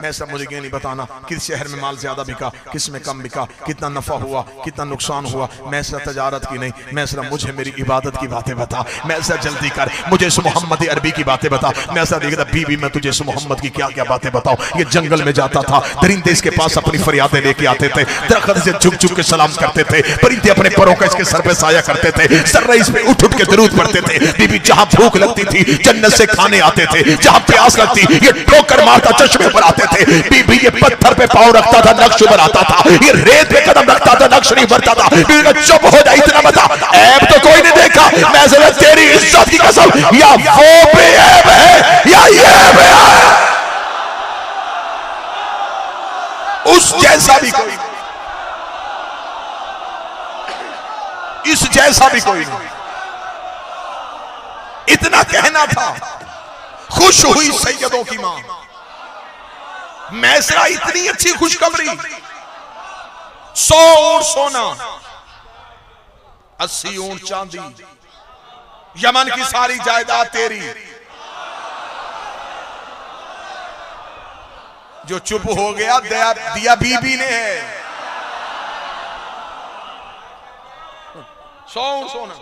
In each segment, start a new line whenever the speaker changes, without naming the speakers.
मैं सब मुझे ये नहीं बताना किस शहर में माल ज्यादा बिका, किस में कम बिका, कितना नफा हुआ, कितना नुकसान हुआ। मैं सिर्फ तजारत की नहीं, मैं सिर्फ मुझे मेरी इबादत की बातें बता। मैं ऐसा जल्दी कर, मुझे इस मोहम्मद अरबी की बातें बता। मैं ऐसा देखता बीबी मैं तुझे इस मोहम्मद की क्या क्या बातें बताऊं। ये जंगल में जाता था, दरिंदे इसके पास अपनी फरियादें लेके आते थे, दरख्त से झुक झुक के सलाम करते थे, परिंदे अपने परों का इसके सर पे साया करते थे, सर्रा इस पे उठ उठ के दरूद पढ़ते थे। बीबी जहां भूख लगती थी जन्नत से खाने आते थे, जहां प्यास लगती ये ठोकर मारता चश्मे पर आते थे। बीबी ये पत्थर पे पांव रखता था नक्श बनाता था, ये रेत पे कदम रखता था नक्श नहीं भरता था। बीबी का चुप हो जा, इतना बता ऐब तो कोई नहीं देखा, मैं सिर्फ तेरी इज्जत की कसम, या वो बेऐब है या ये बेऐब है, उस जैसा भी कोई, इस जैसा भी कोई नहीं। इतना कहना था। खुश हुई सैयदों की मां मैसरा, इतनी अच्छी खुशखबरी। 100 ऊंट सोना, 80 ऊंट चांदी, यमन की सारी जायदाद तेरी। जो चुप हो गया दिया बीबी ने है। 100 ऊंट सोना।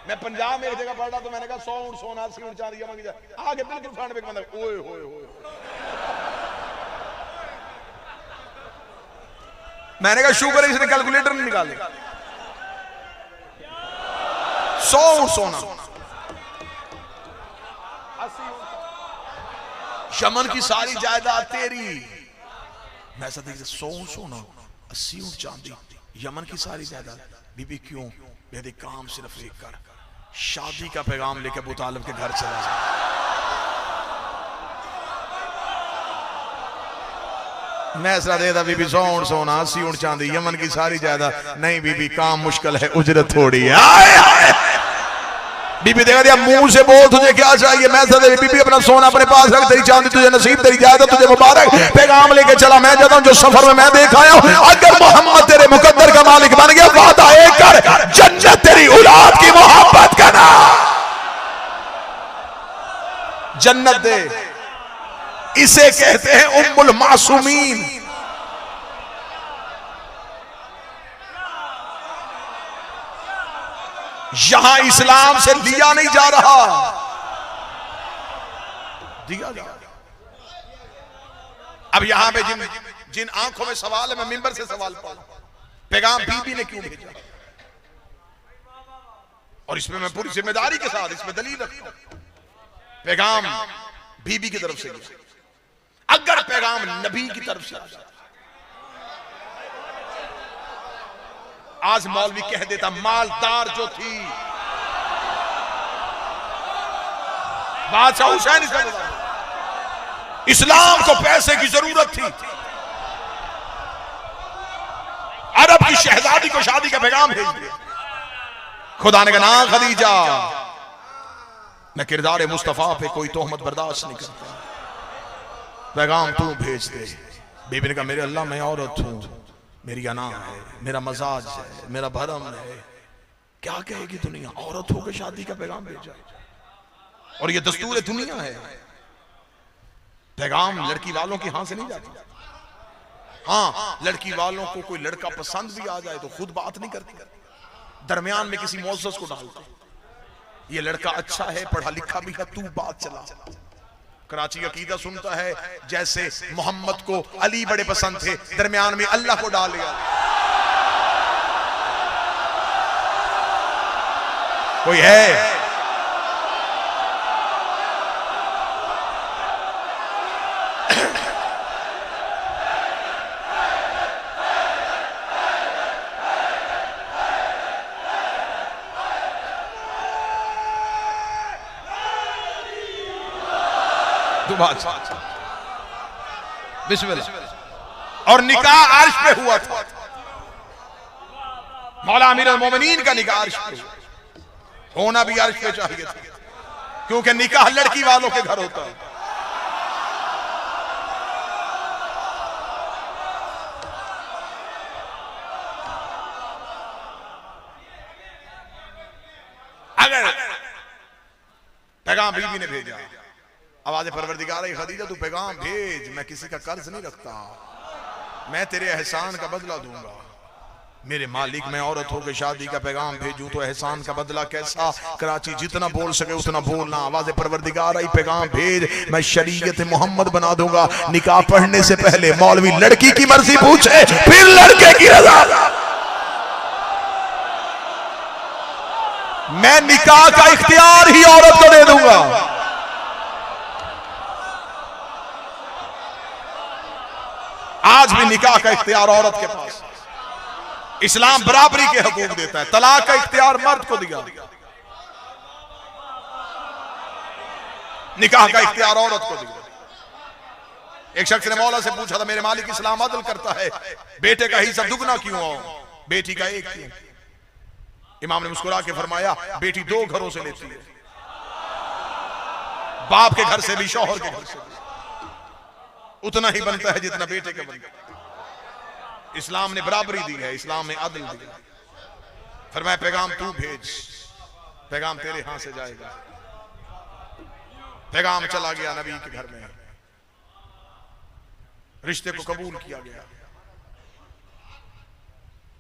मैं पंजाब में एक जगह पढ़ रहा तो मैंने कहा 100 ऊंट सोना, 80 ऊंट चांदी, यमन की आगे बिल्कुल फ्रंट पे बंदा ओए होए होए। मैंने कहा शुक्र है इसने कैलकुलेटर नहीं निकाले। 100 ऊंट सोना, 80 यमन की सारी जायदाद तेरी। मैं ऐसा देख 100 ऊंट सोना, 80 ऊंट चांदी, यमन की सारी जायदाद। बीबी क्यों? बेहद काम सिर्फ एक कर, शादी का पैगाम लेकर अबू तालिब के घर चला जा। मैं ऐसा देता बीबी 100 ऊंट सोना, 80 ऊंट चांदी, यमन की सारी जायदाद। नहीं बीबी काम मुश्किल है, उजरत थोड़ी है। बीबी देखा दिया मुंह से बोल तुझे क्या चाहिए। मैं ऐसा बीबी अपना सोना अपने पास रख, तेरी चांदी तुझे नसीब, तेरी जायदाद तुझे मुबारक। पैगाम लेके चला मैं जाता हूं जो सफर में मैं देख आया हूं। अगर मोहम्मद तेरे मुकद्दर का मालिक बन गया, वादा एक कर, जन्नत तेरी औलाद की मोहब्बत करना, जन्नत दे। इसे कहते हैं उम्मुल मासूमीन। यहां इस्लाम से लिया नहीं जा रहा, दिया जा रहा। अब यहां पे जिन आंखों में सवाल है, मैं मिंबर से सवाल पढ़, पैगाम बीबी ने क्यों भेजा? और इसमें मैं पूरी जिम्मेदारी के साथ इसमें दलील रखता हूं। पैगाम बीबी की तरफ से गया। अगर पैगाम नबी की तरफ से, आज मौलवी कह देता मालदार जो थी बादशाह हुसैन, इस्लाम को पैसे की जरूरत थी। अरब की शहजादी को शादी का पैगाम भेज दिया। खुदा ने कहा ना खदीजा, मैं किरदार मुस्तफा पे कोई तोहमत बर्दाश्त नहीं करता, पैगाम तू भेज दे। बीबी ने कहा मेरे अल्लाह मैं औरत हूं, मेरी अना है, मेरा मजाज है, मेरा भरम है, क्या कहेगी दुनिया? औरत होकर शादी का पैगाम भेजा, और ये दस्तूर दुनिया है। पैगाम लड़की वालों की हां से नहीं जाती। हाँ, लड़की वालों को कोई लड़का पसंद भी आ जाए तो खुद बात नहीं करती, दरमियान में किसी मुअज़्ज़ज़ को डालता। ये लड़का अच्छा है, पढ़ा लिखा भी है, तू बात चला। कराची का अकीदा सुनता है जैसे मोहम्मद को अली बड़े पसंद थे, दरमियान में अल्लाह को डाल लिया। कोई है? बिस्मिल्लाह। और निकाह अर्श पे हुआ था। मौला अमीर अल मोमिनीन का निकाह अर्श पे होना भी अर्श पे चाहिए था, क्योंकि निकाह लड़की वालों के घर होता है। अगर पैगाम बीबी ने भेजा, आवाज़ परवरदिगार खदीजा तू पैगाम भेज, मैं किसी का कर्ज नहीं रखता, मैं तेरे एहसान का बदला दूंगा। मेरे मालिक, मैं औरत होकर शादी का पैगाम भेजूं तो एहसान का बदला कैसा? कराची जितना बोल सके उतना बोलना। आवाज़ परवरदिगार आई पैगाम भेज, मैं शरीयत मोहम्मद बना दूंगा। निकाह पढ़ने से पहले मौलवी लड़की की मर्जी पूछे, फिर लड़के की रजा। मैं निकाह का इख्तियार ही औरत को दे दूंगा। आज भी निकाह का इख्तियार औरत के पास। इस्लाम बराबरी के हकूक देता है। तलाक का इख्तियार मर्द को दिया, निकाह का इख्तियार औरत को दिया। एक शख्स ने मौला से पूछा था, मेरे मालिक इस्लाम अदल करता है, बेटे का हिस्सा दुगना क्यों हो, बेटी का एक क्यों? इमाम ने मुस्कुरा के फरमाया, बेटी दो घरों से लेती है, बाप के घर से भी शौहर के घर से भी। उतना ही बनता है जितना बेटे का बनता है। इस्लाम ने बराबरी दी है, इस्लाम ने अदल दी है। फरमाया पैगाम तू भेज, पैगाम तेरे हाथ से जाएगा। पैगाम चला गया नबी के घर में, रिश्ते को कबूल किया गया।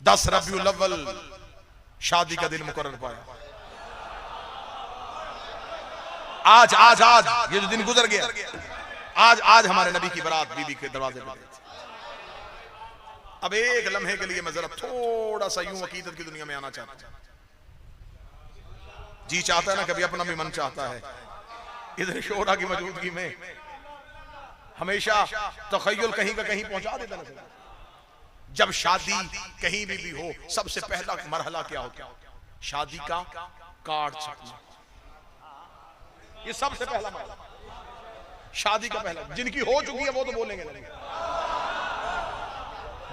10 रबीउल अव्वल शादी का दिन मुकर्रर पाया। आज आज आज ये जो दिन गुजर गया, आज हमारे नबी की बारात बीबी के दरवाजे पर। अब एक लम्हे के लिए मैं जरा थोड़ा सा यूं अकीदत की दुनिया में आना चाहता हूं। जी चाहता है ना, कभी अपना भी मन चाहता है। इधर शोरा की मौजूदगी में हमेशा तखय्युल कहीं का कहीं पहुंचा देता ना। जब शादी कहीं भी हो, सबसे पहला मरहला क्या होता? शादी का कार्ड छपना। ये सबसे पहला मरहला शादी का पहला। जिनकी हो चुकी है वो तो बोलेंगे,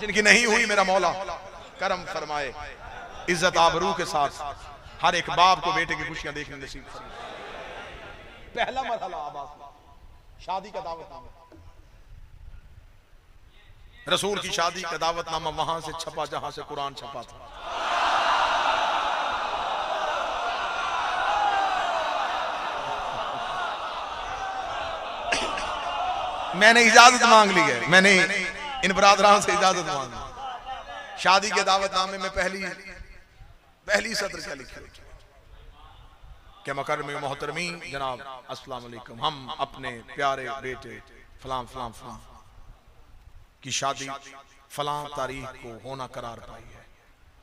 जिनकी नहीं हुई मेरा मौला करम फरमाए, इज्जत आबरू के साथ हर एक बाप को बेटे की खुशियां देखने नसीब फरमाए। पहला मरहला आबाद शादी का दावतनामा। रसूल की शादी का दावतनामा वहां से छपा जहां से कुरान छपा था। मैंने इजाजत मांग ली है, मैंने इन बरादरान से इजाजत मांगी। शादी के दावतनामे में पहली सत्र क्या लिखी कि मकरम मोहतरमी जनाब अस्सलाम वालेकुम, हम अपने प्यारे बेटे फलां फलां फलां की शादी फलां तारीख को होना करार पाई है,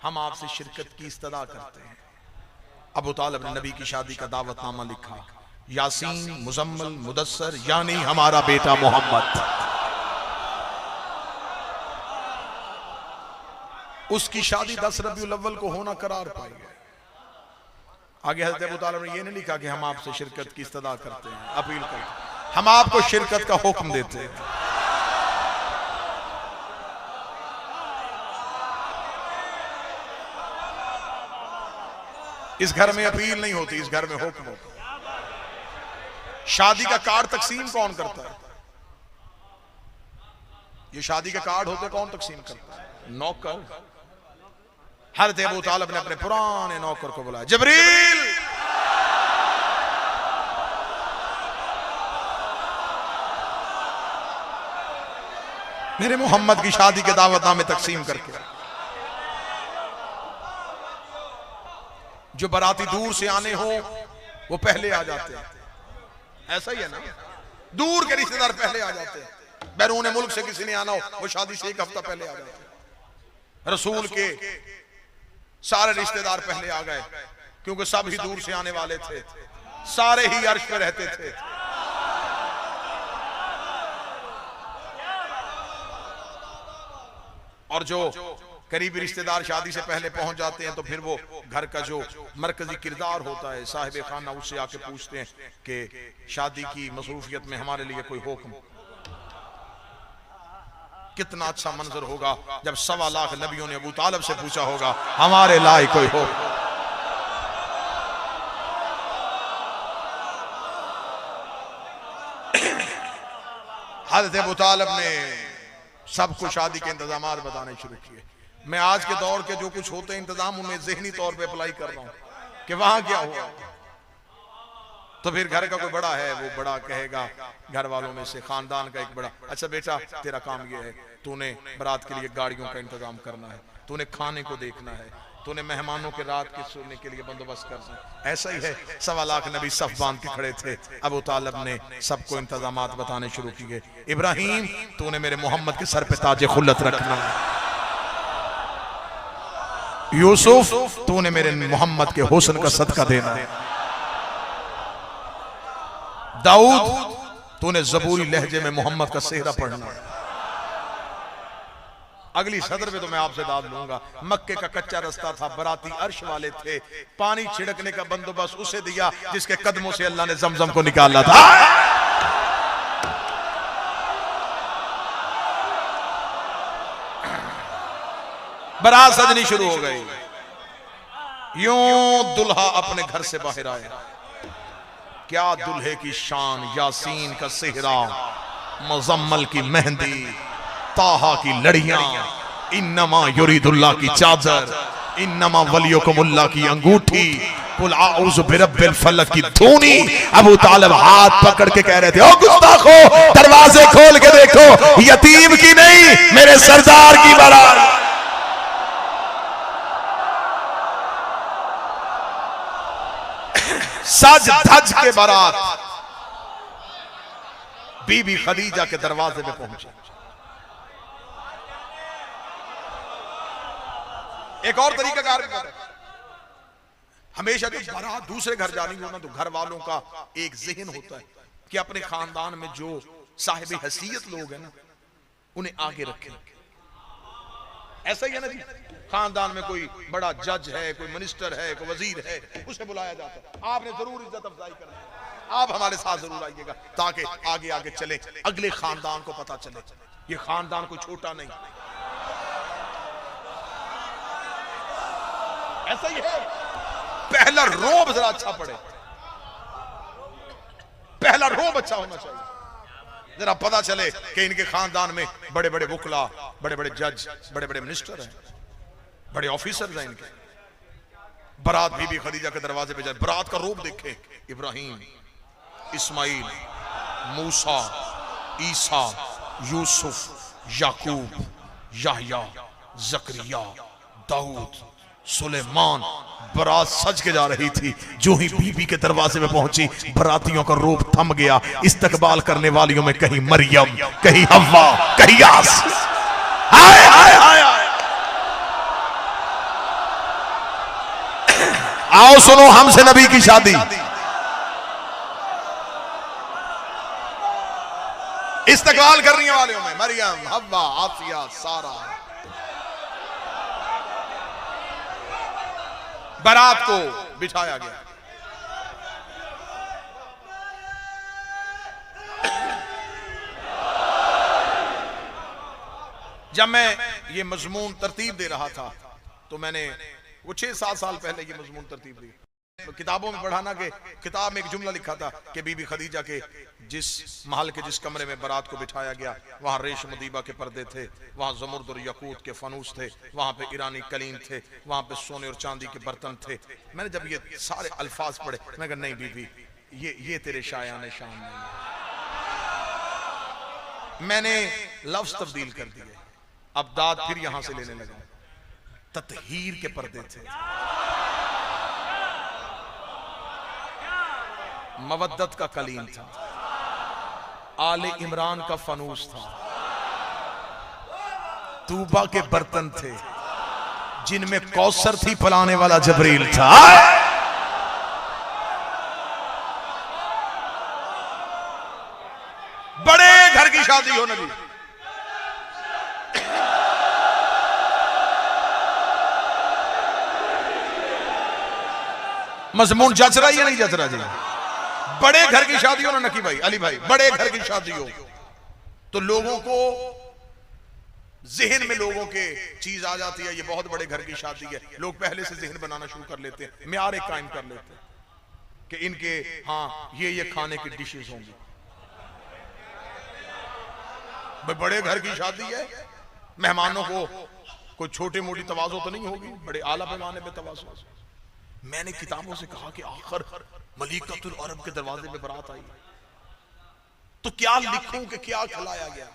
हम आपसे शिरकत की इस्तदा करते हैं। अबू तालिब ने नबी की शादी का दावतनामा लिखा, यासीन, मुजम्मल, मुदस्सर यानी हमारा बेटा मोहम्मद। उसकी शादी 10 रबीउल अव्वल को होना करार पाई है। आगे हज़रत अबू तालिब ने यह नहीं लिखा कि हम आपसे शिरकत की इस्तदा करते हैं, अपील करते हैं, हम आपको शिरकत का हुक्म देते हैं। इस घर में अपील नहीं होती, इस घर में हुक्म होता है। शादी का कार्ड तकसीम कौन करता है? ये शादी के कार्ड होते कौन तकसीम करता है? नौकर। हज़रत अबू तालिब ने अपने पुराने नौकर को बुलाया, जबरील मेरे मोहम्मद की शादी के दावतनामे तकसीम करके। जो बाराती दूर से आने हो वो पहले आ जाते हैं, ऐसा ही है ना? दूर के रिश्तेदार पहले आ जाते हैं। बैरून मुल्क से किसी ने आना हो वो शादी से 1 हफ्ता पहले आ जाते हैं। रसूल के सारे रिश्तेदार पहले आ गए क्योंकि सब ही दूर से आने वाले थे, सारे ही अर्श पे रहते थे। और जो करीबी रिश्तेदार शादी से पहले पहुंच जाते हैं तो फिर वो घर का जो मरकजी किरदार होता है साहिब खाना, उससे आके पूछते हैं कि शादी की मसरूफियत में हमारे लिए कोई हुक्म। कितना अच्छा मंजर होगा जब 1.25 लाख नबियों ने अबू तालिब से पूछा होगा हमारे लायक कोई हो। हज़रत अबू तालिब ने सबको शादी के इंतजाम बताने शुरू किए। मैं आज के दौर के जो कुछ होते हैं इंतजाम, उन्हें ज़हनी तौर पे अप्लाई कर रहा हूं कि वहां क्या हुआ। तो फिर घर का कोई बड़ा है, वो बड़ा कहेगा घर वालों में से, खानदान का एक बड़ा, अच्छा बेटा तेरा काम ये है, तूने बारात के लिए गाड़ियों का इंतजाम करना है, तूने खाने को देखना है, तूने मेहमानों के रात के सोने के लिए बंदोबस्त करना है। ऐसा ही है। 1.25 लाख नबी सफ बांध के खड़े थे। अबू तालिब ने सबको इंतजामात बताने शुरू किए। इब्राहिम तूने मेरे मोहम्मद के सर पे ताजे खुल्लत रखना है। यूसुफ तूने मेरे मोहम्मद के हुस्न का सदका देना है। दाऊद तूने ज़बूरी लहजे में मोहम्मद का सेहरा पढ़ना है। अगली सदर पे तो मैं आपसे दाद लूंगा। मक्के का कच्चा रास्ता था, बराती अर्श वाले थे, पानी छिड़कने का बंदोबस्त उसे दिया जिसके कदमों से अल्लाह ने जमजम को निकाला था। बारात सजनी शुरू हो गई। यूं दुल्हा अपने घर से बाहर आया। क्या दुल्हे की शान, यासीन का सेहरा, मुजम्मल की मेहंदी, ताहा की लड़ियां, इन्नमा युरीदुल्लाह की चादर, इन्नमा वलियुकुमुल्लाह की अंगूठी, कुल आऊज़ु बिरब्बिल फलक की धूनी। अबू तालिब हाथ पकड़ के कह रहे थे, ओ गुस्ताखो, दरवाजे खोल के देखो, यतीम की नहीं मेरे सरदार की बारात। सज धज के बारात बीबी खदीजा के दरवाजे पे पहुंचे। एक और तरीका कार हमेशा जब बारात दूसरे घर जानी हो ना, तो घर वालों का एक ज़हन होता है कि अपने खानदान में जो साहिब हैसियत लोग हैं ना, उन्हें आगे रखें। ऐसा ही है ना जी, खानदान में कोई बड़ा जज है, कोई मिनिस्टर है, कोई वजीर है, उसे बुलाया जाता है, आपने जरूर इज्जत अफजाई करनी है, आप हमारे साथ जरूर आइएगा, ताकि आगे आगे चले, अगले खानदान को पता चले ये खानदान कोई छोटा नहीं। ऐसा ही है। पहला रोब जरा अच्छा पड़े, पहला रोब अच्छा होना चाहिए, जरा पता चले कि इनके खानदान में बड़े बड़े वकला, बड़े बड़े जज, बड़े बड़े मिनिस्टर हैं, बड़े ऑफिसर्स हैं इनके। बारात बीबी खदीजा के दरवाजे पे जाए, बारात का रूप देखे, इब्राहिम, इस्माइल, मूसा, ईसा, यूसुफ, याकूब, याहया, जकरिया, दाऊद, सुलेमान। बारात सज के जा रही थी। जो ही बीबी के दरवाजे में पहुंची, बरातियों का रूप थम गया। इस्तकबाल करने वालियों में कहीं मरियम, कहीं हव्वा, कहीं यास। हाय हाय हाय हाय। आओ सुनो हमसे नबी की शादी। इस्तकबाल करने वालों में मरियम, हव्वा, आसिया, सारा। बारात को बिठाया गया। जब मैं ये मजमून तरतीब दे रहा था, तो मैंने वो 6-7 साल पहले ये मजमून तरतीब दी। तो किताबों में पढ़ा ना कि किताब में एक जुमला लिखा था कि बीबी खदीजा के जिस महल के जिस कमरे में बारात को बिठाया गया, वहाँ रेशम दीबा के पर्दे थे, वहाँ जमुर्द और यकूत के फनूस थे, वहाँ पे ईरानी कलीन थे, वहाँ पे सोने और चांदी के बर्तन थे। मैंने जब ये सारे अल्फाज पढ़े, मैं कहा नहीं बीबी, ये तेरे शायान शान नहीं। मैंने लफ्ज तब्दील कर दिए। अब दाद फिर यहां से लेने लगा। ततहीर के पर्दे थे, मवद्दत का कलीन था, आले इमरान का फनूस था, तूबा के बर्तन थे जिनमें कौसर थी पिलाने वाला जबरील था। बड़े घर की शादी हो नबी। मजमून जच रहा है नहीं जच रहा जी? बड़े घर की शादी हो ना नकी भाई, अली भाई, बड़े घर की शादी हो तो लोगों को जहन में लोगों के चीज आ जाती है, ये बहुत बड़े घर की शादी है। लोग पहले से जहन बनाना शुरू कर लेते हैं, म्यार एक कायम कर लेते हैं कि इनके हाँ ये खाने की डिशेस होंगी। भाई बड़े घर की शादी है, मेहमानों को कोई छोटी मोटी तवाज़ो तो नहीं होगी, बड़े आला पैमाने पे तवाज़ो। मैंने किताबों से कहा कि आखिर मलिकतुल अरब के दरवाजे में बारात आई, तो क्या लिखूं कि क्या खिलाया गया।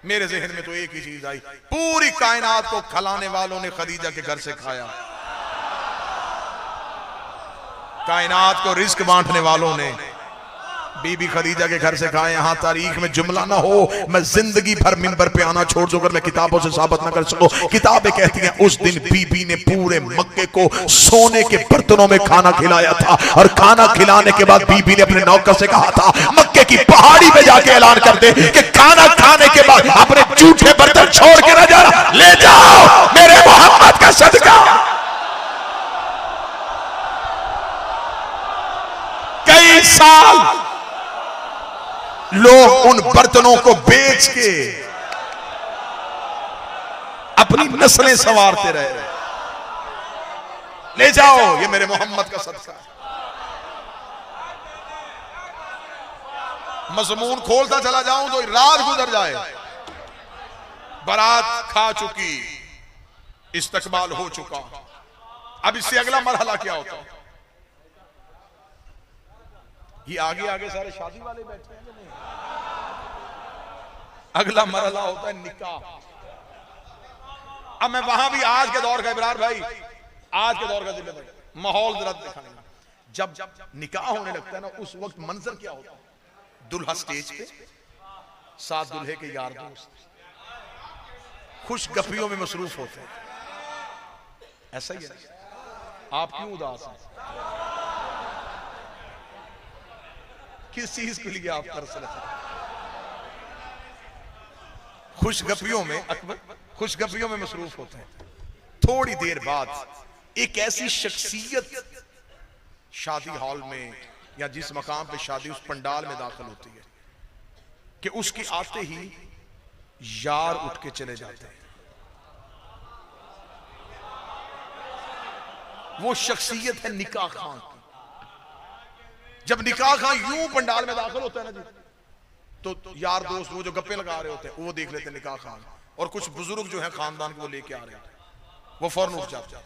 मेरे जहन में तो एक ही चीज आई, पूरी कायनात को खिलाने वालों ने खदीजा के घर से खाया, कायनात को रिस्क बांटने वालों ने बीबी खदीजा के घर से खाए। यहां तारीख में जुमला ना हो, मैं जिंदगी भर मिंबर पे आना छोड़ दूं अगर मैं किताबों से साबित ना कर सकूं। किताबें कहती हैं उस दिन बीबी ने पूरे मक्के को सोने के बर्तनों में खाना खिलाया था, और खाना खिलाने के बाद बीबी ने अपने नौकर से कहा था मक्के की पहाड़ी पे जाके ऐलान कर दे कि खाना खाने के बाद अपने जूठे बर्तन छोड़ के ना जाना, ले जाओ मेरे मोहम्मद का सदका। कई साल लोग उन बर्तनों को बेच के अपनी नस्लें संवारते रहे। ले जाओ, ये मेरे मोहम्मद का सदका। मजमून खोलता चला जाऊं तो रात गुजर जाए। बारात खा चुकी, इस्तकबाल हो चुका, अब इससे अगला मरहला क्या होता है? ये आगे आगे सारे शादी वाले बैठे हैं। अगला मरहला होता है निकाह। अब मैं वहां भी आज के दौर का इब्रार भाई, आज के दौर का जिम्मेदार माहौल जरा दिखाएंगे। जब निकाह होने लगता है ना, उस वक्त मंजर क्या होता है? दुल्हा स्टेज पे, साथ दुल्हे के यार दोस्त खुश गपियों में मसरूफ होते हैं। ऐसा ही है। आप क्यों उदास हैं? किस चीज के लिए आप तरस रहे हैं? खुशगपियों में अकबर खुशगपियों में मसरूफ होते हैं। थोड़ी देर बाद एक ऐसी शख्सियत शादी हॉल में या जिस मकाम पे शादी उस पंडाल में दाखिल होती है कि उसके आते ही यार उठ के चले जाते हैं। वो शख्सियत है निकाह खान की। जब निकाह खान यूं पंडाल में दाखिल होता है ना जी, तो यार दोस्त वो जो गप्पे लगा रहे होते हैं वो देख लेते हैं निकाह खान, और कुछ बुजुर्ग जो है खानदान के वो लेके आ रहे हैं, वो फौरन उठ जाते हैं।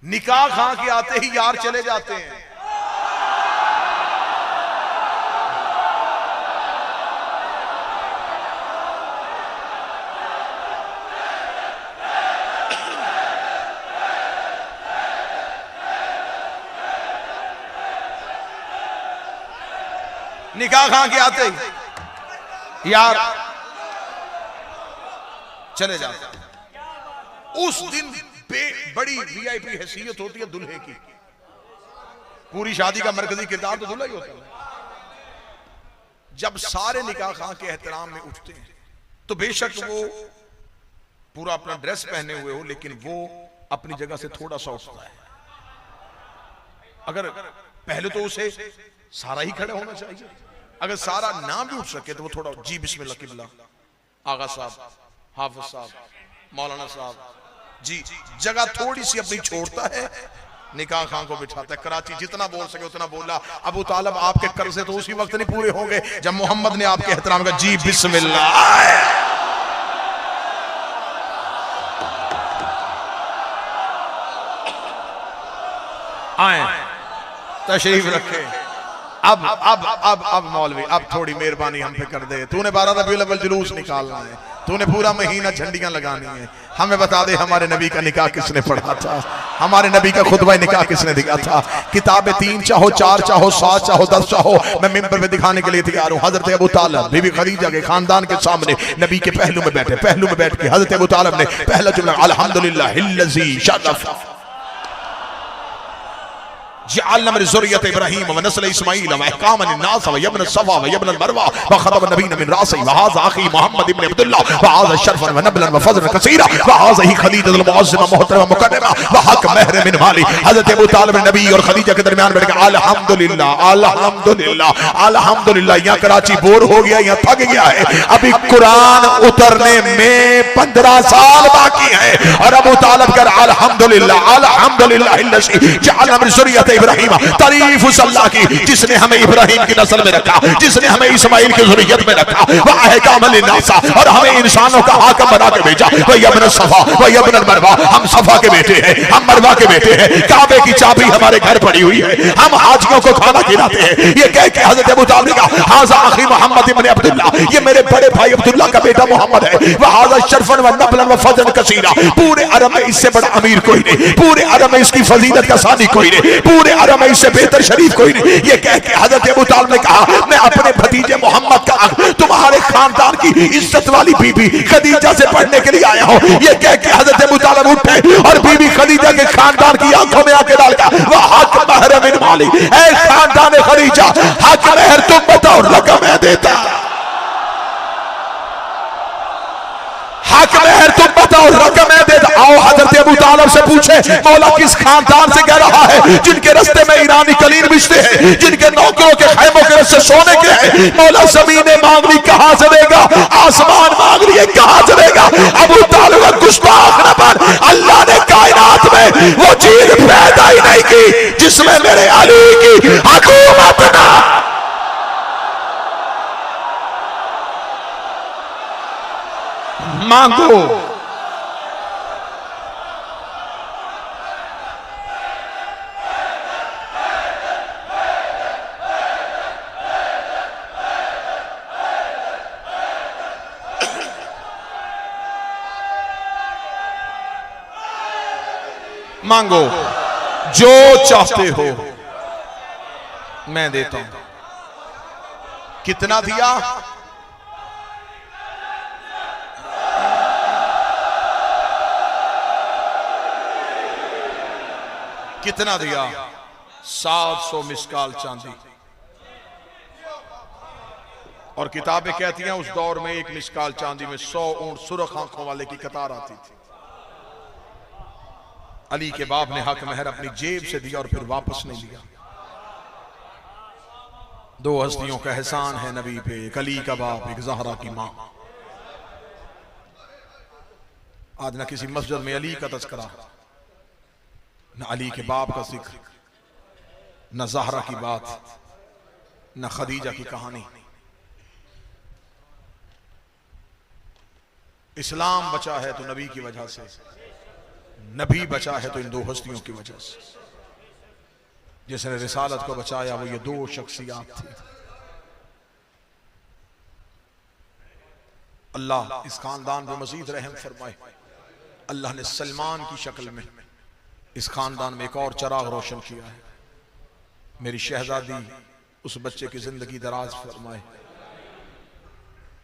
निकाह खान के आते ही यार चले जाते हैं। निकाह खां के आते ही यार चले जाते। उस दिन बड़ी वीआईपी हैसियत होती है दूल्हे की। पूरी शादी का मरकजी किरदार तो दूल्हा ही होता है। जब सारे निकाह खां के एहतराम में उठते हैं तो बेशक वो पूरा अपना ड्रेस पहने हुए हो, लेकिन वो अपनी जगह से थोड़ा सा उठता है। अगर पहले तो उसे सारा ही खड़े होना चाहिए, अगर सारा ना भी उठ सके तो वो थोड़ा जी बिस्मिल्लाह किबला, आगा साहब, हाफिज साहब, मौलाना साहब जी, जगह थोड़ी सी अपनी छोड़ता है, निकाह खां को बिठाता है। कराची जितना बोल सके उतना बोला। अबू तालिब आपके कर्जे तो उसी वक्त नहीं पूरे होंगे जब मोहम्मद ने आपके एहतराम का जी बिस्मिल्लाह आए, तशरीफ रखे। अब मौलवी अब थोड़ी मेहरबानी हम पे कर दे। तूने 12 रबीउल अव्वल जुलूस निकालना है, तूने पूरा महीना झंडियां लगानी है। हमें बता दे हमारे नबी का निकाह किसने पढ़ा था? हमारे नबी का खुतबा निकाह किसने दिया था? किताबें 3 चाहो, 4 चाहो, 7 चाहो, 10 चाहो, मैं मिंबर पे दिखाने के लिए तैयार हूँ। हजरत अबू तालिब बीबी खदीजा के खानदान के सामने नबी के पहलू में बैठे, पहलू में बैठ के हजरत अबू तालिब ने पहला जुमला अल्हम्दुलिल्लाहिल्लज़ी शरफ़ जअलना मिन ज़ुर्रिय्यति इब्राहीम व नस्ल इस्माईल व अहकामन लिन्नास व यब्न सफ़ा व यब्न मरवा व ख़तम नबीय्यिन मिन रासी व हाज़ा अख़ी मुहम्मद इब्न अब्दुल्लाह व हाज़ा शरफ़न व नबलन व फ़ज़लन कसीरा व हाज़िही ख़दीजतुल मुअज़्ज़मा मुहतरमा मुकर्रमा व हक़ महर मिन माली। हज़रत अबू तालिब नबी और खदीजा के दरमियान बैठ के अल्हम्दुलिल्लाह अल्हम्दुलिल्लाह अल्हम्दुलिल्लाह। यहाँ कराची बोर हो गया, यहाँ थक गया है। अभी कुरान उतरने में 15 साल बाकी है और अबू तालिब कर अल्हम्दुलिल्लाह अल्हम्दुलिल्लाहिल्लज़ी जअलना मिन ज़ुर्रिय्यति इब्राहिम, तारीफ उस अल्लाह की जिसने हमें इब्राहिम की नस्ल में रखा, जिसने हमें इस्माइल की ज़ुर्रियत में रखा, वह अहकाम लिन्नास, और हमें इंसानों का हाकिम बना के भेजा। वह यब्न सफा वह यब्न मरवा, हम सफा के बेटे हैं, हम मरवा के बेटे हैं। काबे की चाबी हमारे घर पड़ी हुई है, हम हाजियों को खाना खिलाते हैं। ये कह के हजरत अबू तालिब ने कहा हाज़ा अखी मोहम्मद इब्न अब्दुल्लाह, ये मेरे बड़े भाई अब्दुल्लाह का बेटा मोहम्मद है। वह हाज़ा शरफन व नफलन व फज़लन कसीरा, पूरे अरब में इससे बड़ा अमीर कोई नहीं, पूरे अरब में इसकी फजीलत का सानी कोई नहीं, पूरे अरब में इससे बेहतर शरीफ कोई नहीं। ये कह के हजरत अबू तालिब ने कहा मैं अपने भतीजे मोहम्मद का तुम्हारे खानदान की इज्जत वाली बीबी खदीजा से पढ़ने के लिए आया हूं। ये कह के हजरत अबू तालिब उठे और बीबी खदीजा के खानदान की आंखों में आके डाल दिया वह हक महर मिन माली, ऐ खानदान खदीजा हक महर तुम बताओ रकम है देता, हक महर तुम बताओ रकम है देता। आओ हजरत अबू तालिब से पूछे मौला किस खानदान से कह रहा है, जिनके रास्ते में ईरानी कलीन बिछते हैं, जिनके नौकरों के खैमों के रस्ते सोने के हैं। मौला जमीने मांग ली कहां से देगा, आसमान मांग लिए कहां से देगा। अबू तालिब का गुस्ताख न बन, अल्लाह ने कायनात में वो चीज पैदा ही नहीं की जिसमें मेरे अली की हुकूमत ना। मांगो मांगो जो चाहते हो मैं देता हूं। कितना दिया? कितना दिया? 700 मिसकाल चांदी। और किताबें कहती हैं उस दौर में एक मिसकाल चांदी में 100 ऊंट सुर्ख आंखों वाले की कतार आती थी। अली के बाप ने हक महर अपनी जेब से दिया और फिर वापस नहीं लिया। दो हस्तियों का एहसान है नबी पे, एक अली का बाप, एक ज़हरा की मां। आज ना किसी मस्जिद में अली का तज़किरा, न अली के बाप का जिक्र, न ज़हरा की बात, न खदीजा की कहानी। इस्लाम बचा है तो नबी की वजह से, नबी बचा है तो इन दो हस्तियों की वजह से। जिसने रिसालत को बचाया वो ये दो शख्सियात थी। अल्लाह इस खानदान पर मजीद रहम फरमाए। अल्लाह ने सलमान की शक्ल में इस खानदान में एक और चराग रोशन किया है। मेरी शहजादी उस बच्चे की जिंदगी दराज फरमाए।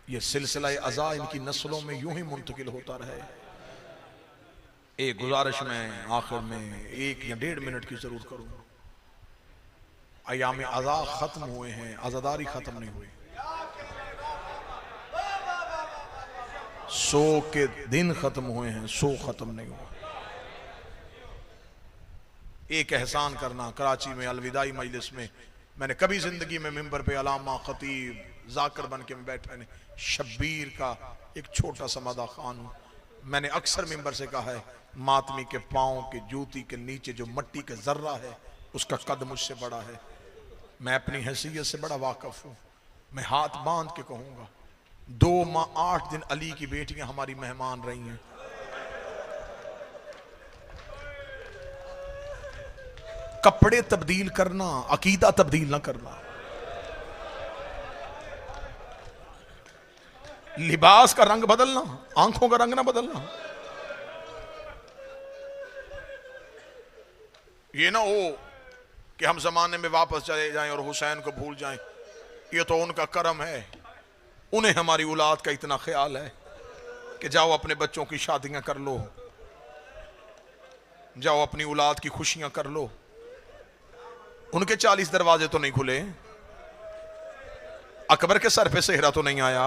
ये सिलसिला अज़ा इनकी नस्लों में यूं ही मुंतकिल होता रहे। एक गुजारिश में आखिर में 1 या 1.5 मिनट की जरूर करूंगा। अयाम अज़ा खत्म हुए हैं, आज़ादारी खत्म नहीं हुई। 100 के दिन खत्म हुए हैं, 100 खत्म नहीं हुआ। एक एहसान करना, कराची में अलविदाई मजलिस में मैंने कभी जिंदगी में मिंबर पे अलामा खतीब जाकर बन के बैठा नहीं, शब्बीर का एक छोटा सा मदा खान हूं। मैंने अक्सर मिंबर से कहा है मातमी के पांव के जूती के नीचे जो मट्टी का जर्रा है उसका कद मुझसे बड़ा है। मैं अपनी हैसियत से बड़ा वाकिफ हूं। मैं हाथ बांध के कहूंगा 2 माह 8 दिन अली की बेटियां हमारी मेहमान रही हैं। कपड़े तब्दील करना, अकीदा तब्दील ना करना। लिबास का रंग बदलना, आंखों का रंग ना बदलना। ये ना हो कि हम जमाने में वापस चले जाएं और हुसैन को भूल जाएं। ये तो उनका करम है, उन्हें हमारी औलाद का इतना ख्याल है कि जाओ अपने बच्चों की शादियां कर लो, जाओ अपनी औलाद की खुशियां कर लो। उनके 40 दरवाजे तो नहीं खुले, अकबर के सर पे सेहरा तो नहीं आया,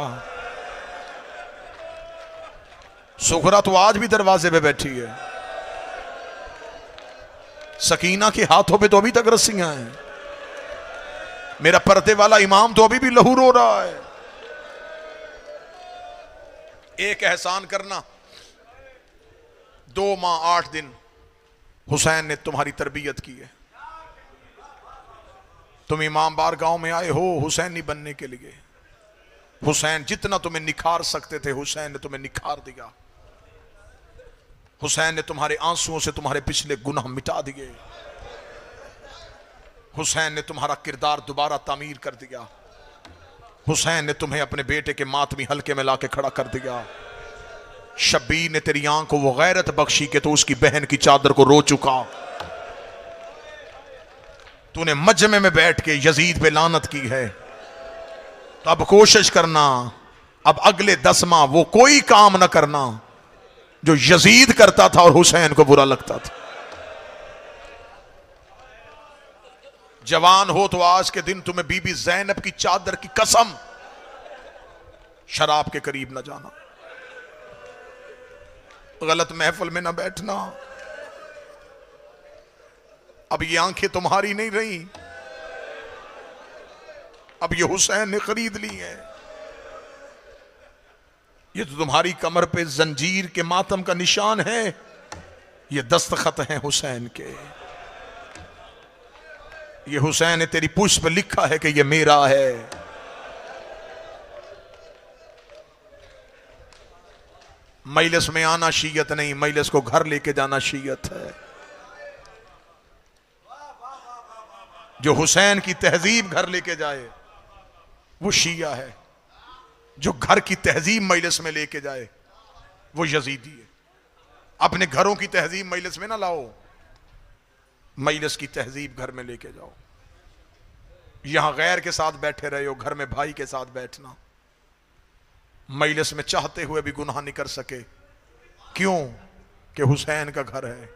सुखरा तो आज भी दरवाजे पे बैठी है, सकीना के हाथों पे तो अभी तक रस्सियां हैं, मेरा पर्दे वाला इमाम तो अभी भी लहू रो रहा है। एक एहसान करना, 2 माह 8 दिन हुसैन ने तुम्हारी तरबियत की है। तुम इमाम बार गांव में आए हो हुसैनी बनने के लिए। हुसैन जितना तुम्हें निखार सकते थे हुसैन ने तुम्हें निखार दिया। हुसैन ने तुम्हारे आंसुओं से तुम्हारे पिछले गुनाह मिटा दिए। हुसैन ने तुम्हारा किरदार दोबारा तामीर कर दिया। हुसैन ने तुम्हें अपने बेटे के मातमी हल्के में लाके खड़ा कर दिया। शब्बीर ने तेरी आंख को वो गैरत बख्शी कि तो उसकी बहन की चादर को रो चुका। तूने मजमे में बैठ के यजीद पे लानत की है। तो अब कोशिश करना, अब अगले 10 माह वो कोई काम ना करना जो यजीद करता था और हुसैन को बुरा लगता था। जवान हो तो आज के दिन तुम्हें बीबी ज़ैनब की चादर की कसम, शराब के करीब न जाना, गलत महफिल में न बैठना। अब ये आंखें तुम्हारी नहीं रही, अब ये हुसैन ने खरीद ली है। ये तो तुम्हारी कमर पे जंजीर के मातम का निशान है, ये दस्तखत हैं हुसैन के। ये हुसैन ने तेरी पुष्प पे लिखा है कि ये मेरा है। मजलिस में आना शीयत नहीं, मजलिस को घर लेके जाना शीयत है। जो हुसैन की तहजीब घर लेके जाए वो शिया है, जो घर की तहजीब मजलिस में लेके जाए वो यजीदी है। अपने घरों की तहजीब मजलिस में ना लाओ, मजलिस की तहजीब घर में लेके जाओ। यहां गैर के साथ बैठे रहे हो, घर में भाई के साथ बैठना। मजलिस में चाहते हुए भी गुनाह नहीं कर सके, क्यों कि हुसैन का घर है।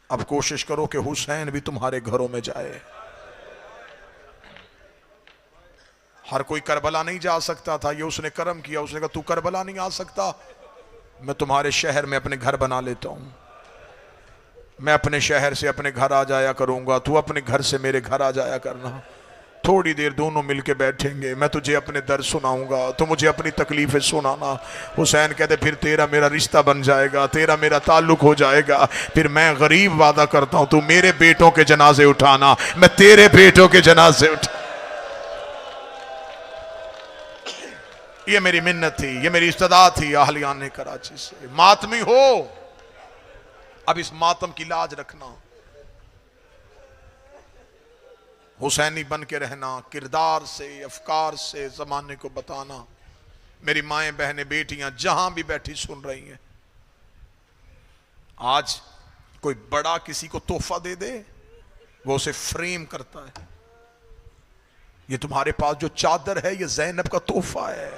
अब कोशिश करो कि हुसैन भी तुम्हारे घरों में जाए। हर कोई करबला नहीं जा सकता था, ये उसने कर्म किया। उसने कहा तू करबला नहीं आ सकता, मैं तुम्हारे शहर में अपने घर बना लेता हूं। मैं अपने शहर से अपने घर आ जाया करूंगा, तू अपने घर से मेरे घर आ जाया करना। थोड़ी देर दोनों मिलके बैठेंगे, मैं तुझे अपने दर्द सुनाऊंगा, तो मुझे अपनी तकलीफें सुनाना। हुसैन कहते फिर तेरा मेरा रिश्ता बन जाएगा, तेरा मेरा ताल्लुक हो जाएगा। फिर मैं गरीब वादा करता हूं, तू मेरे बेटों के जनाजे उठाना, मैं तेरे बेटों के जनाजे उठा। ये मेरी मिन्नत थी, ये मेरी इस्तदा थी अहलियान कराची से। मातमी हो, अब इस मातम की लाज रखना, हुसैनी बन के रहना, किरदार से अफकार से जमाने को बताना। मेरी माएं बहनें बेटियां जहां भी बैठी सुन रही हैं, आज कोई बड़ा किसी को तोहफा दे दे वो उसे फ्रेम करता है। ये तुम्हारे पास जो चादर है ये ज़ैनब का तोहफा है।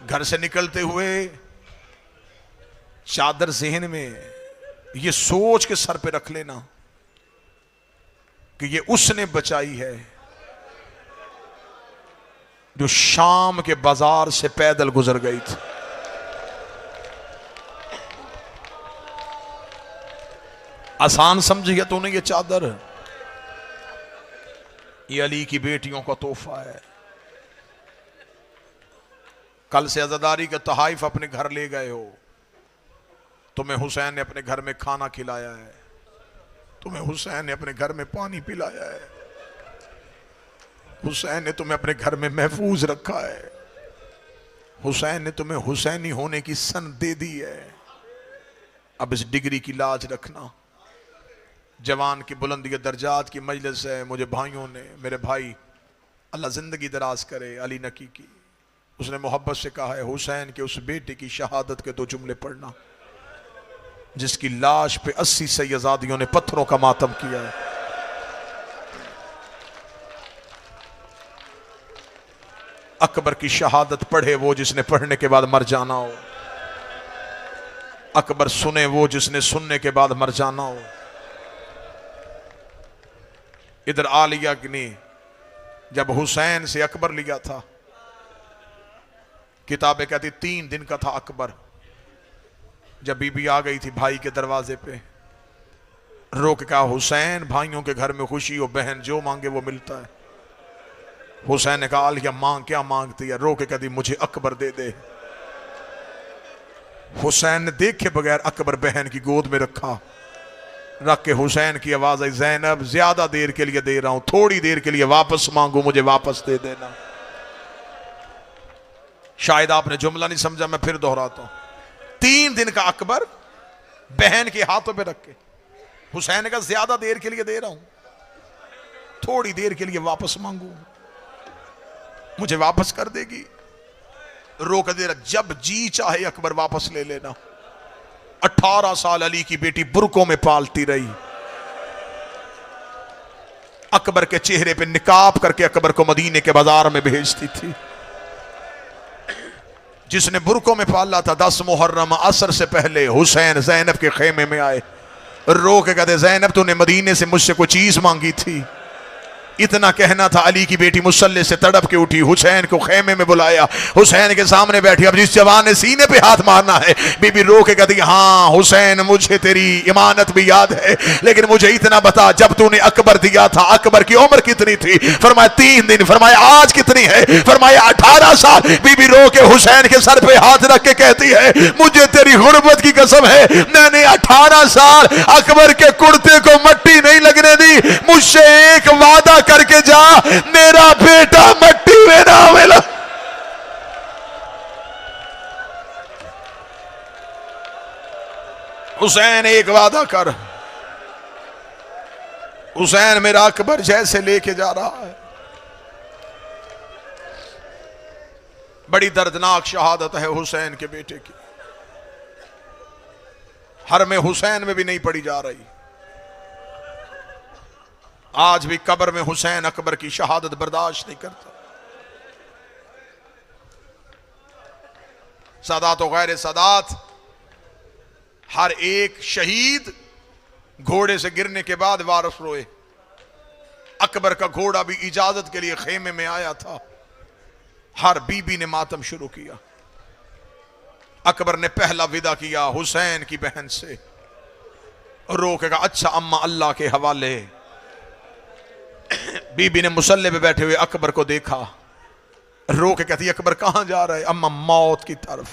घर से निकलते हुए चादर ज़हन में ये सोच के सर पे रख लेना कि ये उसने बचाई है जो शाम के बाजार से पैदल गुजर गई थी। आसान समझिए तूने ये चादर, ये अली की बेटियों का तोहफा है। कल से अज़ादारी का तहाइफ अपने घर ले गए हो, तुम्हें हुसैन ने अपने घर में खाना खिलाया है, तुम्हें हुसैन ने अपने घर में पानी पिलाया है, हुसैन ने तुम्हें अपने घर में महफूज रखा है, हुसैन ने तुम्हें हुसैनी होने की सन दे दी है। अब इस डिग्री की लाज रखना। जवान की बुलंदी दर्जात की मजलिस है। मुझे भाइयों ने, मेरे भाई अल्लाह जिंदगी दराज करे, अली नकी की, उसने मोहब्बत से कहा है हुसैन के उस बेटे की शहादत के 2 जुमले पढ़ना जिसकी लाश पे 80 सैयदादियों ने पत्थरों का मातम किया है। अकबर की शहादत पढ़े वो जिसने पढ़ने के बाद मर जाना हो, अकबर सुने वो जिसने सुनने के बाद मर जाना हो। इधर आलिया ने जब हुसैन से अकबर लिया था, किताबें कहती 3 दिन का था अकबर, जब बीबी आ गई थी भाई के दरवाजे पे, रोक कहा हुसैन भाइयों के घर में खुशी हो, बहन जो मांगे वो मिलता है। हुसैन ने कहा आलिया मांग क्या मांगती है? रोक के कहती मुझे अकबर दे दे। हुसैन ने देखे बगैर अकबर बहन की गोद में रखा। रख के हुसैन की आवाज आई, ज़ैनब ज्यादा देर के लिए दे रहा हूं, थोड़ी देर के लिए वापस मांगू, मुझे वापस दे देना। शायद आपने जुमला नहीं समझा, मैं फिर दोहराता हूं। 3 दिन का अकबर बहन के हाथों पे रख के, हुसैन ने कहा ज्यादा देर के लिए दे रहा हूं, थोड़ी देर के लिए वापस मांगू, मुझे वापस कर देगी। रोक दे रहा, जब जी चाहे अकबर वापस ले लेना। 18 साल अली की बेटी बुरकों में पालती रही। अकबर के चेहरे पे निकाब करके अकबर को मदीने के बाजार में भेजती थी। जिसने बुरकों में पाला था, 10 मुहर्रम असर से पहले हुसैन ज़ैनब के खेमे में आए। रो के कहते, ज़ैनब तूने मदीने से मुझसे कोई चीज मांगी थी? इतना कहना था, अली की बेटी मुसल्ले से तड़प के उठी, हुसैन को खेमे में बुलाया, हुसैन के सामने बैठी। अब जिस जवान ने सीने पे हाथ मारना है, बीबी रो के कहती, हाँ हुसैन मुझे तेरी इमानत भी याद है, लेकिन मुझे इतना बता, जब तूने अकबर दिया था, अकबर की उम्र कितनी थी? फरमाया 3 दिन। फरमाया आज कितनी है? फरमाया 18 साल। बीबी रो के हुसैन के सर पे हाथ रख के कहती है, मुझे तेरी गुर्बत की कसम है, मैंने 18 साल अकबर के कुर्ते को मट्टी नहीं लगने दी। मुझसे एक वादा करके जा, मेरा बेटा मट्टी में ना मिला। हुसैन एक वादा कर। हुसैन मेरा अकबर जैसे लेके जा रहा है। बड़ी दर्दनाक शहादत है हुसैन के बेटे की। हर में हुसैन में भी नहीं पड़ी जा रही। आज भी कब्र में हुसैन अकबर की शहादत बर्दाश्त नहीं करता। सादात और गैर सादात, हर एक शहीद घोड़े से गिरने के बाद वारस रोए। अकबर का घोड़ा भी इजाजत के लिए खेमे में आया था। हर बीबी ने मातम शुरू किया। अकबर ने पहला विदा किया हुसैन की बहन से। रो के कहा, अच्छा अम्मा अल्लाह के हवाले। बीबी ने मुसल्ले पे बैठे हुए अकबर को देखा। रो के कहती, अकबर कहां जा रहा है? अम्मा मौत की तरफ।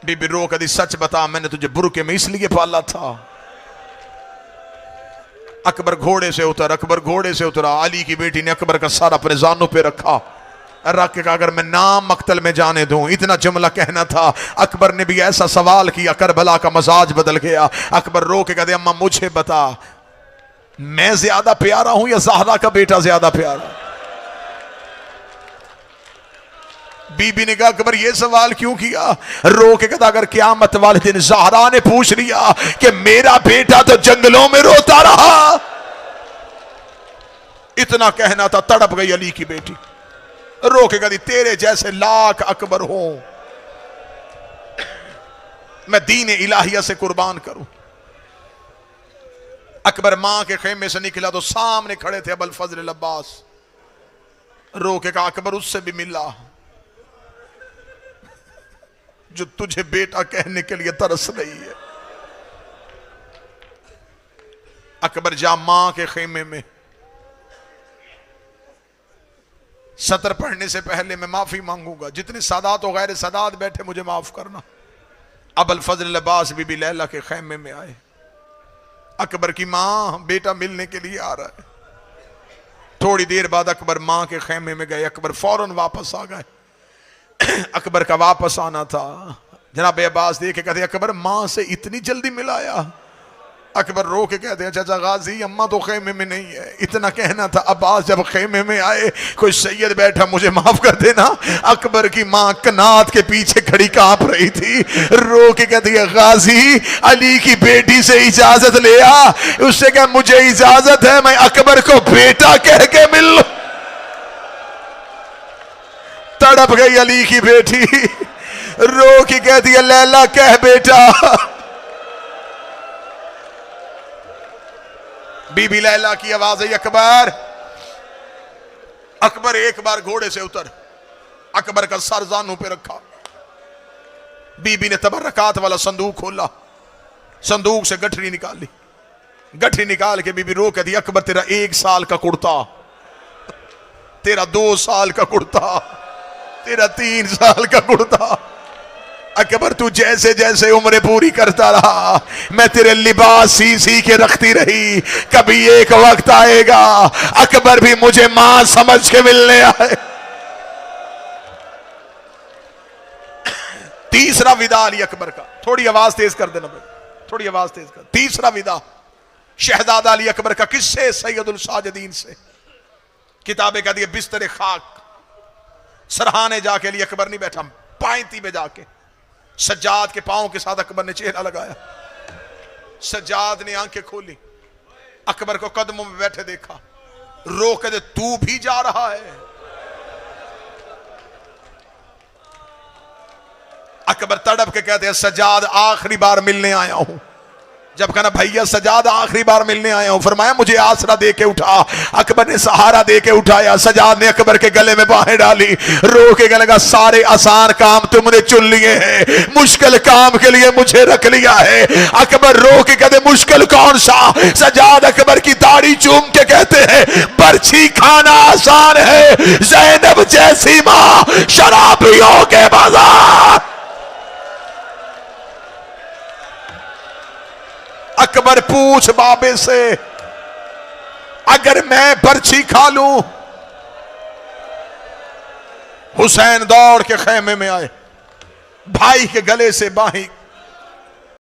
बीबी रो कहती, सच बता, मैंने तुझे बुरके में इसलिए पाला था। अकबर घोड़े से उतर। अकबर घोड़े से उतरा। अली की बेटी ने अकबर का सर अपने जानों पे रखा। रख के कहा, अगर मैं नाम मक्तल में जाने दूं। इतना जुमला कहना था। अकबर ने भी ऐसा सवाल किया, करबला का मजाज बदल गया। अकबर रो के कहते, अम्मा मुझे बता, मैं ज्यादा प्यारा हूं या ज़हरा का बेटा ज्यादा प्यारा? बीबी ने कहा, अकबर ये सवाल क्यों किया? रो के कहता, अगर क़यामत वाले दिन ज़हरा ने पूछ लिया कि मेरा बेटा तो जंगलों में रोता रहा। इतना कहना था, तड़प गई अली की बेटी। रो के कहती, तेरे जैसे लाख अकबर हो, मैं दीन इलाहिया से कुर्बान करूं। अकबर मां के खेमे से निकला तो सामने खड़े थे अबुल फजल अब्बास। रो के कहा, अकबर उससे भी मिला जो तुझे बेटा कहने के लिए तरस रही है। अकबर जा मां के खेमे में। सतर पढ़ने से पहले मैं माफी मांगूंगा। जितने सादात और गैर सादात बैठे, मुझे माफ करना। अबुल फजल अब्बास बीबी लैला के खेमे में आए। अकबर की मां, बेटा मिलने के लिए आ रहा है। थोड़ी देर बाद अकबर मां के खेमे में गए। अकबर फौरन वापस आ गए। अकबर का वापस आना था। जनाब अब्बास देखे कहते, अकबर मां से इतनी जल्दी मिलाया? अकबर रो के कहते हैं, चाचा गाजी अम्मा तो खेमे में नहीं है। इतना कहना था। अब्बास जब खेमे में आए, कोई सैयद बैठा, मुझे माफ कर देना। अकबर की मां कनात के पीछे खड़ी कांप रही थी। रो के कहती है, गाजी अली की बेटी से इजाजत ले आ। उससे कहा, मुझे इजाजत है, मैं अकबर को बेटा कह के मिल लूं। तड़प गई अली की बेटी। रो के कहती है, लैला कह बेटा। बीबी लैला की आवाज है, अकबर। अकबर एक बार घोड़े से उतर। अकबर का सर जानू पे रखा। बीबी ने तबर्रकात वाला संदूक खोला। संदूक से गठरी निकाली। गठरी निकाल के बीबी रो कहती, अकबर तेरा 1 साल का कुर्ता, तेरा 2 साल का कुर्ता, तेरा 3 साल का कुर्ता। अकबर तू जैसे जैसे उम्र पूरी करता रहा, मैं तेरे लिबास सी सी के रखती रही। कभी एक वक्त आएगा अकबर भी मुझे मां समझ के मिलने आए। तीसरा विदा अली अकबर का, थोड़ी आवाज तेज कर देना भाई, थोड़ी आवाज तेज कर। तीसरा विदा शहजादा अली अकबर का किससे? सैयदुल साजिदीन से। किताबें कहती है बिस्तर खाक सरहाने जाके अली अकबर नहीं बैठा, पायती में जाके सज्जाद के पांव के साथ अकबर ने चेहरा लगाया। सज्जाद ने आंखें खोली, अकबर को कदमों में बैठे देखा, रो के दे तू भी जा रहा है। अकबर तड़प के कहते हैं सज्जाद आखिरी बार मिलने आया हूं। जब कहना भैया सज्जाद आखिरी बार मिलने आया हूं, फरमाया मुझे आसरा दे के उठा। अकबर ने सहारा दे के उठाया। सज्जाद ने अकबर के गले में बाहें डाली, रो के गले का सारे आसान काम तुमने चुन लिए हैं, मुश्किल काम के लिए मुझे रख लिया है। अकबर रो के कहते मुश्किल कौन सा? सज्जाद अकबर की दाढ़ी चूम के कहते हैं बर्छी खाना आसान है, ज़ैनब जैसी मां शराबियों के बाजार। अकबर पूछ बाबे से, अगर मैं बर्छी खा लूं? हुसैन दौड़ के खेमे में आए, भाई के गले से बाहें